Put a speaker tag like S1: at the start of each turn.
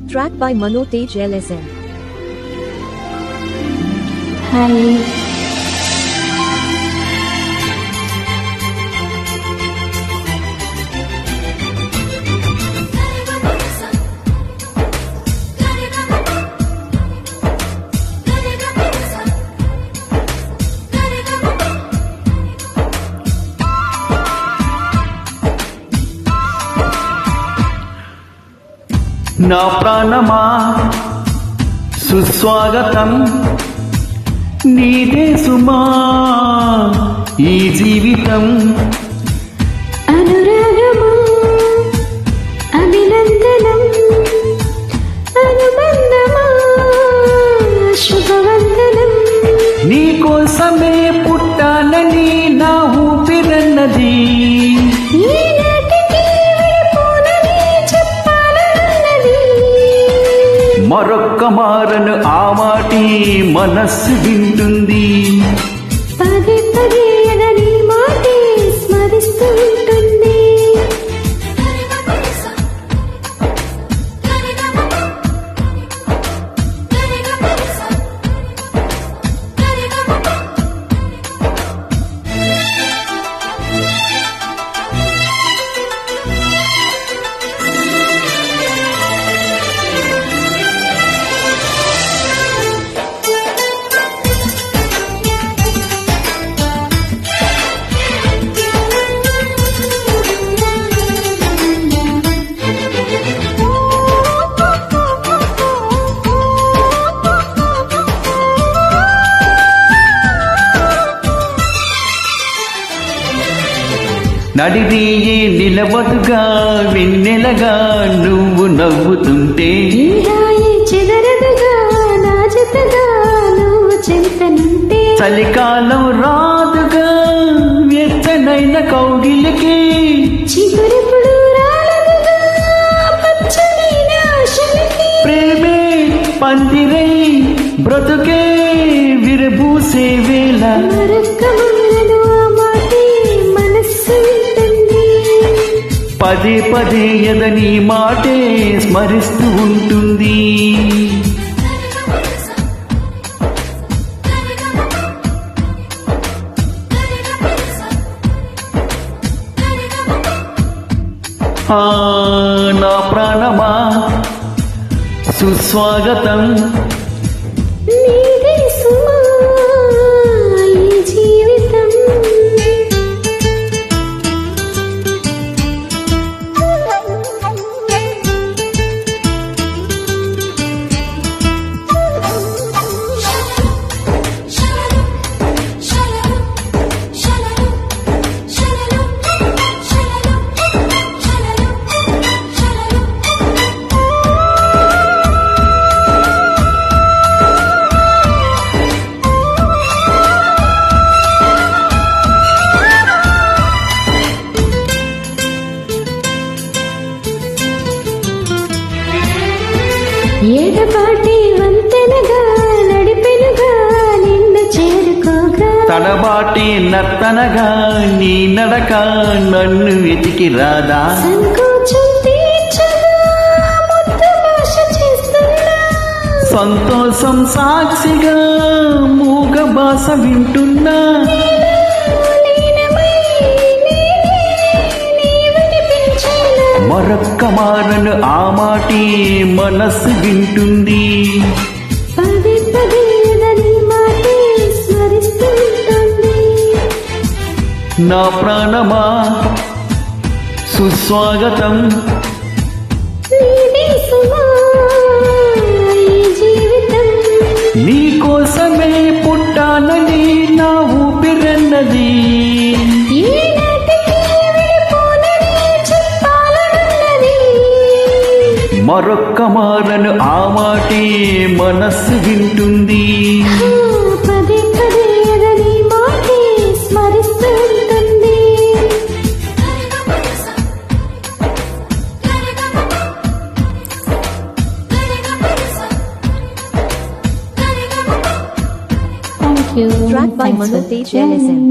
S1: Track by Mano Tej LSM.
S2: Hi.
S3: నా ప్రాణమా సుస్వాగతం నీదే సుమా ఈ జీవితం
S2: అనురాగమా అభినందనం అనుబంధమా శుభవందనం
S3: నీకోసమే పుట్టానని నా ఊపిరన్నది మరొక్క మారను ఆ మాటి మనస్సు వింటుంది
S2: పదే పదే నీ మాటే స్మరిస్తూ ఉంటుంది
S3: నడిరేయే నిలవదుగా వెన్నెలగా నువ్వు నవ్వుతుంటే
S2: చెదరదుగా నా జతగా నువ్వు చెంతనుంటే
S3: చలికాలం రాదుగా వెచ్చనైన కౌగిలికి
S2: చిగురిపుడు రాలదుగా పచ్చనైన ఆశలకి
S3: ప్రేమే పందిరై బ్రతుకే విరబూసే వేళ
S2: మరొక్క మారను ఆ మాటే మనస్సు వింటుంది
S3: పదే పదే ఎదని మాటే స్మరిస్తూ ఉంటుంది ఆ నా ప్రాణమా సుస్వాగతం
S2: నీదే సుమా ఈ జీవితం ఏడపాటి వంతెనగా నడిపెనుగా నిన్ను చేరుకోగా
S3: తడబాటి నర్తనగా నీ నడక నన్ను వెతికి రాదా
S2: సంకోచం తీర్చగా ముద్దు భాష చేస్తున్నా
S3: సంతోషం సాక్షిగా మూగ భాష వింటున్నా
S2: లీనమై నీ వినిపించేలా
S3: మరొక్క మారను ఆ మాటి మనస్సు వింటుంది
S2: పదే పదే నీ మాటే స్మరిస్తూ ఉంటుంది
S3: నా ప్రాణమా సుస్వాగతం
S2: నీదే సుమా ఈ జీవితం
S3: నీకోసమే పుట్టానని నా ఊపిరన్నది
S2: ఈనాటికి విడిపోనని చెప్పాలనున్నది
S3: మరొక్క మారను ఆ మాటే మనస్సు వింటుంది
S2: పదే పదే నీ మాటే స్మరిస్తూ ఉంటుంది Thank you.
S1: Track by
S2: Thanks
S1: Mano
S2: for
S1: Tej
S2: joining.
S1: LSM.